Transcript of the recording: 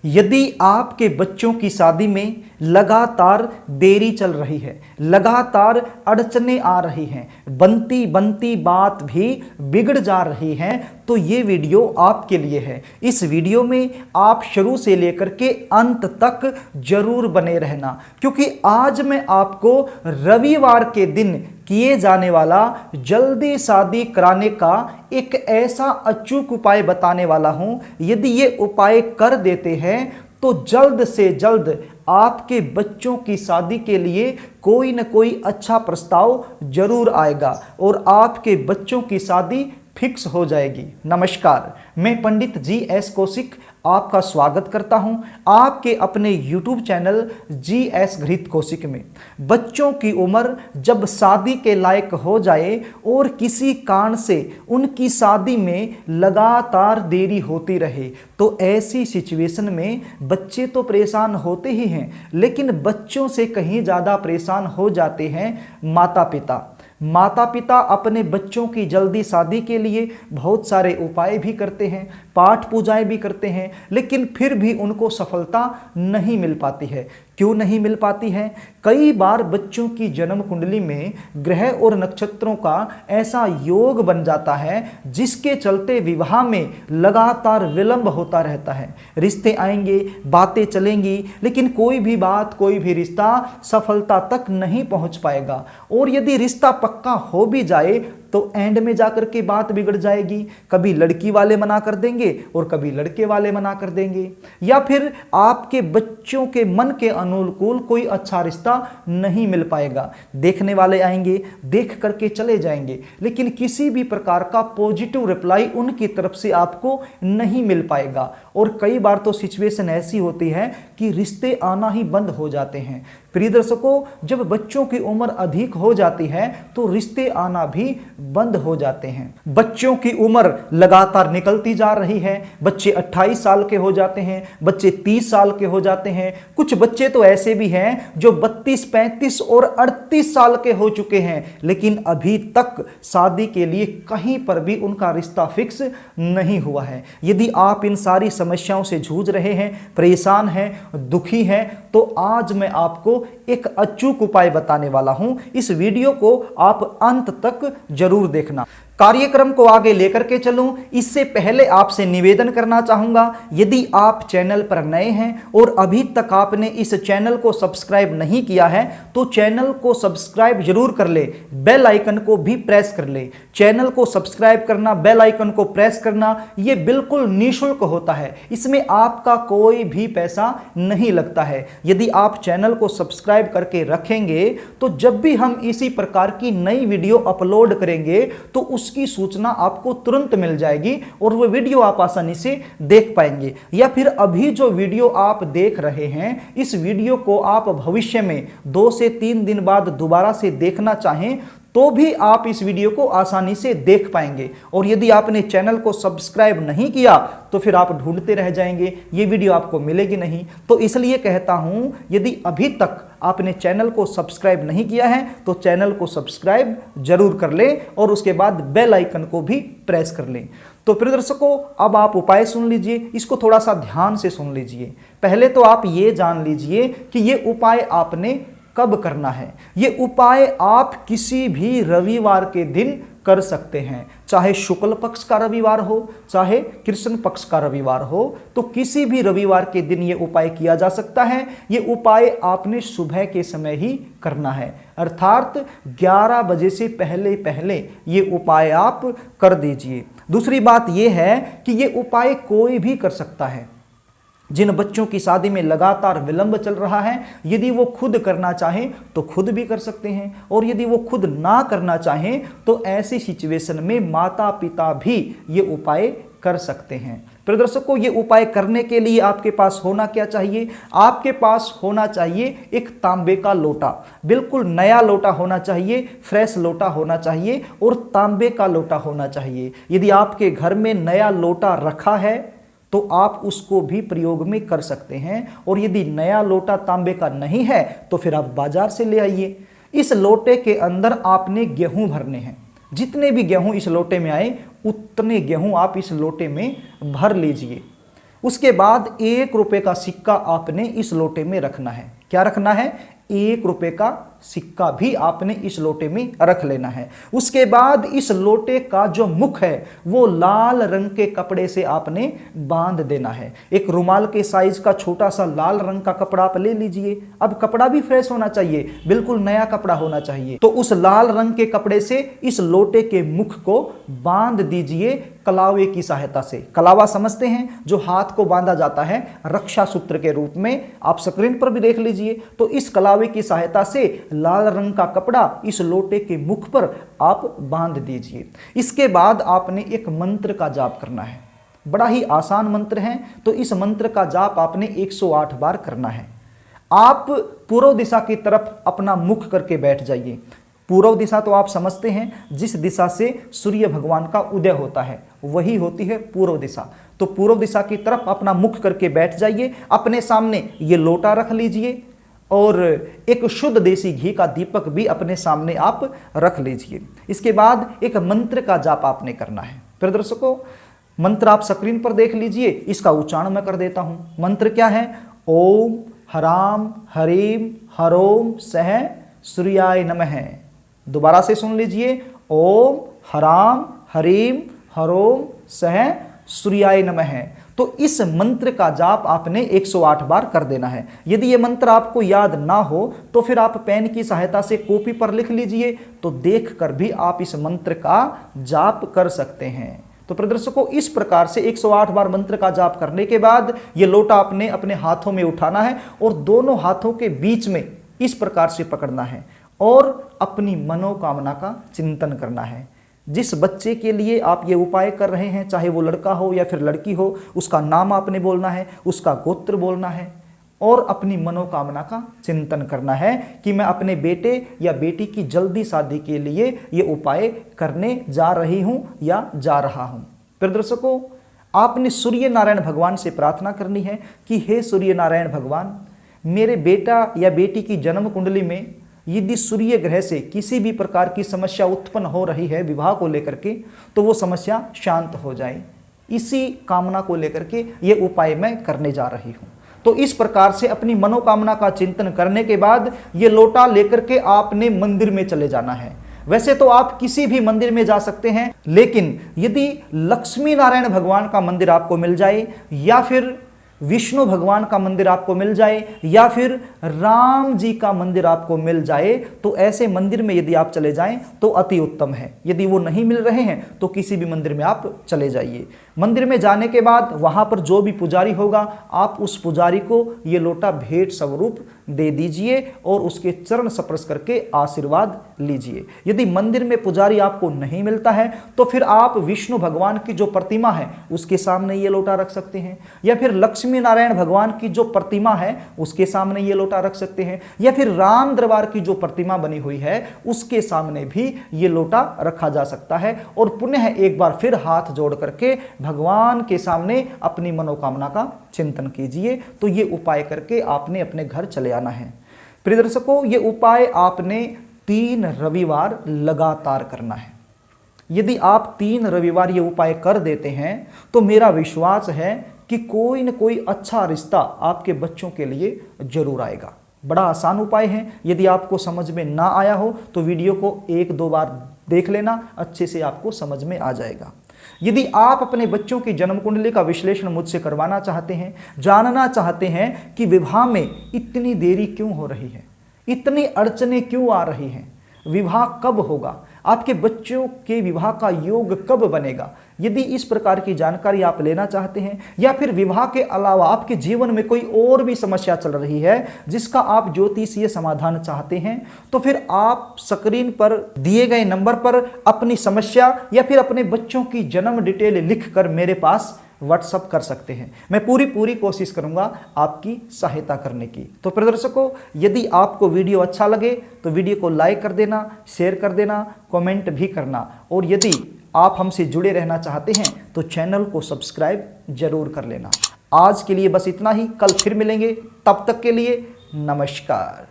यदि आपके बच्चों की शादी में लगातार देरी चल रही है, लगातार अड़चनें आ रही हैं, बनती बनती बात भी बिगड़ जा रही हैं, तो ये वीडियो आपके लिए है। इस वीडियो में आप शुरू से लेकर के अंत तक जरूर बने रहना, क्योंकि आज मैं आपको रविवार के दिन किए जाने वाला जल्दी शादी कराने का एक ऐसा अचूक उपाय बताने वाला हूं। यदि ये उपाय कर देते हैं तो जल्द से जल्द आपके बच्चों की शादी के लिए कोई न कोई अच्छा प्रस्ताव जरूर आएगा और आपके बच्चों की शादी फिक्स हो जाएगी। नमस्कार, मैं पंडित GS कौशिक आपका स्वागत करता हूं आपके अपने YouTube चैनल GS घृत कौशिक में। बच्चों की उम्र जब शादी के लायक हो जाए और किसी कारण से उनकी शादी में लगातार देरी होती रहे, तो ऐसी सिचुएशन में बच्चे तो परेशान होते ही हैं, लेकिन बच्चों से कहीं ज़्यादा परेशान हो जाते हैं माता पिता। माता पिता अपने बच्चों की जल्दी शादी के लिए बहुत सारे उपाय भी करते हैं, पाठ पूजाएं भी करते हैं, लेकिन फिर भी उनको सफलता नहीं मिल पाती है। क्यों नहीं मिल पाती है? कई बार बच्चों की जन्म कुंडली में ग्रह और नक्षत्रों का ऐसा योग बन जाता है जिसके चलते विवाह में लगातार विलंब होता रहता है। रिश्ते आएंगे, बातें चलेंगी, लेकिन कोई भी बात, कोई भी रिश्ता सफलता तक नहीं पहुंच पाएगा। और यदि रिश्ता पक्का हो भी जाए तो एंड में जाकर के बात बिगड़ जाएगी। कभी लड़की वाले मना कर देंगे और कभी लड़के वाले मना कर देंगे, या फिर आपके बच्चों के मन के अनुकूल कोई अच्छा रिश्ता नहीं मिल पाएगा। देखने वाले आएंगे, देख करके चले जाएंगे, लेकिन किसी भी प्रकार का पॉजिटिव रिप्लाई उनकी तरफ से आपको नहीं मिल पाएगा। और कई बार तो सिचुएशन ऐसी होती है कि रिश्ते आना ही बंद हो जाते हैं। प्रिय दर्शकों, जब बच्चों की उम्र अधिक हो जाती है तो रिश्ते आना भी बंद हो जाते हैं। बच्चों की उम्र लगातार निकलती जा रही है। बच्चे 28 साल के हो जाते हैं, बच्चे 30 साल के हो जाते हैं। कुछ बच्चे तो ऐसे भी हैं जो 32, 35 और 38 साल के हो चुके हैं, लेकिन अभी तक शादी के लिए कहीं पर भी उनका रिश्ता फिक्स नहीं हुआ है। यदि आप इन सारी समस्याओं से जूझ रहे हैं, परेशान हैं, दुखी हैं, तो आज मैं आपको एक अचूक उपाय बताने वाला हूं। इस वीडियो को आप अंत तक जरूर देखना। कार्यक्रम को आगे लेकर के चलूं, इससे पहले आपसे निवेदन करना चाहूंगा, यदि आप चैनल पर नए हैं और अभी तक आपने इस चैनल को सब्सक्राइब नहीं किया है तो चैनल को सब्सक्राइब जरूर कर ले, बेल आइकन को भी प्रेस कर ले। चैनल को सब्सक्राइब करना, बेल आइकन को प्रेस करना, यह बिल्कुल निःशुल्क होता है। इसमें आपका कोई भी पैसा नहीं लगता है। यदि आप चैनल को सब्सक्राइब करके रखेंगे तो जब भी हम इसी प्रकार की नई वीडियो अपलोड करेंगे तो उसकी सूचना आपको तुरंत मिल जाएगी और वो वीडियो आप आसानी से देख पाएंगे। या फिर अभी जो वीडियो आप देख रहे हैं, इस वीडियो को आप भविष्य में 2 से 3 दिन बाद दोबारा से देखना चाहें तो भी आप इस वीडियो को आसानी से देख पाएंगे। और यदि आपने चैनल को सब्सक्राइब नहीं किया तो फिर आप ढूंढते रह जाएंगे, ये वीडियो आपको मिलेगी नहीं। तो इसलिए कहता हूं, यदि अभी तक आपने चैनल को सब्सक्राइब नहीं किया है तो चैनल को सब्सक्राइब जरूर कर लें और उसके बाद बेल आइकन को भी प्रेस कर लें। तो प्रिय दर्शकों, अब आप उपाय सुन लीजिए, इसको थोड़ा सा ध्यान से सुन लीजिए। पहले तो आप ये जान लीजिए कि ये उपाय आपने कब करना है। ये उपाय आप किसी भी रविवार के दिन कर सकते हैं, चाहे शुक्ल पक्ष का रविवार हो, चाहे कृष्ण पक्ष का रविवार हो, तो किसी भी रविवार के दिन ये उपाय किया जा सकता है। ये उपाय आपने सुबह के समय ही करना है, अर्थात 11 बजे से पहले पहले ये उपाय आप कर दीजिए। दूसरी बात यह है कि ये उपाय कोई भी कर सकता है। जिन बच्चों की शादी में लगातार विलंब चल रहा है, यदि वो खुद करना चाहें तो खुद भी कर सकते हैं, और यदि वो खुद ना करना चाहें तो ऐसी सिचुएशन में माता पिता भी ये उपाय कर सकते हैं। प्रिय दर्शकों, ये उपाय करने के लिए आपके पास होना क्या चाहिए? आपके पास होना चाहिए एक तांबे का लोटा, बिल्कुल नया लोटा होना चाहिए, फ्रेश लोटा होना चाहिए और तांबे का लोटा होना चाहिए। यदि आपके घर में नया लोटा रखा है तो आप उसको भी प्रयोग में कर सकते हैं, और यदि नया लोटा तांबे का नहीं है तो फिर आप बाजार से ले आइए। इस लोटे के अंदर आपने गेहूं भरने हैं। जितने भी गेहूं इस लोटे में आए उतने गेहूं आप इस लोटे में भर लीजिए। उसके बाद 1 रुपए का सिक्का आपने इस लोटे में रखना है। क्या रखना है? 1 रुपए का सिक्का भी आपने इस लोटे में रख लेना है। उसके बाद इस लोटे का जो मुख है वो लाल रंग के कपड़े से आपने बांध देना है। एक रुमाल के साइज का छोटा सा लाल रंग का कपड़ा आप ले लीजिए। अब कपड़ा भी फ्रेश होना चाहिए, बिल्कुल नया कपड़ा होना चाहिए। तो उस लाल रंग के कपड़े से इस लोटे के मुख को बांध दीजिए कलावे की सहायता से। कलावा समझते हैं, जो हाथ को बांधा जाता है रक्षा सूत्र के रूप में, आप स्क्रीन पर भी देख लीजिए। तो इस कलावे की सहायता से लाल रंग का कपड़ा इस लोटे के मुख पर आप बांध दीजिए। इसके बाद आपने एक मंत्र का जाप करना है। बड़ा ही आसान मंत्र है, तो इस मंत्र का जाप आपने 108 बार करना है। आप पूर्व दिशा की तरफ अपना मुख करके बैठ जाइए। पूर्व दिशा तो आप समझते हैं, जिस दिशा से सूर्य भगवान का उदय होता है वही होती है पूर्व दिशा। तो पूर्व दिशा की तरफ अपना मुख करके बैठ जाइए। अपने सामने ये लोटा रख लीजिए और एक शुद्ध देसी घी का दीपक भी अपने सामने आप रख लीजिए। इसके बाद एक मंत्र का जाप आपने करना है। प्रिय दर्शकों, मंत्र आप स्क्रीन पर देख लीजिए, इसका उच्चारण मैं कर देता हूं। मंत्र क्या है? ओम हराम हरीम हरोम सह सूर्याय नमः। दोबारा से सुन लीजिए, ओम हराम हरीम हरोम सह सूर्याय नमः। तो इस मंत्र का जाप आपने 108 बार कर देना है। यदि ये मंत्र आपको याद ना हो तो फिर आप पेन की सहायता से कॉपी पर लिख लीजिए, तो देखकर भी आप इस मंत्र का जाप कर सकते हैं। तो प्रदर्शकों, इस प्रकार से 108 बार मंत्र का जाप करने के बाद ये लोटा आपने अपने हाथों में उठाना है और दोनों हाथों के बीच में इस प्रकार से पकड़ना है और अपनी मनोकामना का चिंतन करना है। जिस बच्चे के लिए आप ये उपाय कर रहे हैं, चाहे वो लड़का हो या फिर लड़की हो, उसका नाम आपने बोलना है, उसका गोत्र बोलना है और अपनी मनोकामना का चिंतन करना है कि मैं अपने बेटे या बेटी की जल्दी शादी के लिए ये उपाय करने जा रही हूं या जा रहा हूं। प्रिय दर्शकों, आपने सूर्य नारायण भगवान से प्रार्थना करनी है कि हे सूर्य नारायण भगवान, मेरे बेटा या बेटी की जन्म कुंडली में यदि सूर्य ग्रह से किसी भी प्रकार की समस्या उत्पन्न हो रही है विवाह को लेकर के, तो वो समस्या शांत हो जाए। इसी कामना को लेकर के ये उपाय मैं करने जा रही हूँ। तो इस प्रकार से अपनी मनोकामना का चिंतन करने के बाद ये लोटा लेकर के आपने मंदिर में चले जाना है। वैसे तो आप किसी भी मंदिर में जा सकते हैं, लेकिन यदि लक्ष्मी नारायण भगवान का मंदिर आपको मिल जाए या फिर विष्णु भगवान का मंदिर आपको मिल जाए या फिर राम जी का मंदिर आपको मिल जाए, तो ऐसे मंदिर में यदि आप चले जाएं तो अति उत्तम है। यदि वो नहीं मिल रहे हैं तो किसी भी मंदिर में आप चले जाइए। मंदिर में जाने के बाद वहां पर जो भी पुजारी होगा, आप उस पुजारी को ये लोटा भेंट स्वरूप दे दीजिए और उसके चरण स्पर्श करके आशीर्वाद लीजिए। यदि मंदिर में पुजारी आपको नहीं मिलता है तो फिर आप विष्णु भगवान की जो प्रतिमा है उसके सामने ये लोटा रख सकते हैं, या फिर लक्ष्मी नारायण भगवान की जो प्रतिमा है उसके सामने ये लोटा रख सकते हैं, या फिर राम दरबार की जो प्रतिमा बनी हुई है उसके सामने भी ये लोटा रखा जा सकता है। और पुनः एक बार फिर हाथ जोड़ करके भगवान के सामने अपनी मनोकामना का चिंतन कीजिए। तो ये उपाय करके आपने अपने घर चले आना है। प्रिय दर्शकों, ये उपाय आपने 3 रविवार लगातार करना है। यदि आप 3 रविवार ये उपाय कर देते हैं तो मेरा विश्वास है कि कोई न कोई अच्छा रिश्ता आपके बच्चों के लिए जरूर आएगा। बड़ा आसान उपाय है। यदि आपको समझ में ना आया हो तो वीडियो को 1-2 बार देख लेना, अच्छे से आपको समझ में आ जाएगा। यदि आप अपने बच्चों की जन्म कुंडली का विश्लेषण मुझसे करवाना चाहते हैं, जानना चाहते हैं कि विवाह में इतनी देरी क्यों हो रही है, इतनी अड़चनें क्यों आ रही हैं, विवाह कब होगा, आपके बच्चों के विवाह का योग कब बनेगा, यदि इस प्रकार की जानकारी आप लेना चाहते हैं, या फिर विवाह के अलावा आपके जीवन में कोई और भी समस्या चल रही है जिसका आप ज्योतिषीय समाधान चाहते हैं, तो फिर आप स्क्रीन पर दिए गए नंबर पर अपनी समस्या या फिर अपने बच्चों की जन्म डिटेल लिखकर मेरे पास व्हाट्सअप कर सकते हैं। मैं पूरी कोशिश करूंगा आपकी सहायता करने की। तो प्रिय दर्शकों, यदि आपको वीडियो अच्छा लगे तो वीडियो को लाइक कर देना, शेयर कर देना, कमेंट भी करना, और यदि आप हमसे जुड़े रहना चाहते हैं तो चैनल को सब्सक्राइब जरूर कर लेना। आज के लिए बस इतना ही, कल फिर मिलेंगे, तब तक के लिए नमस्कार।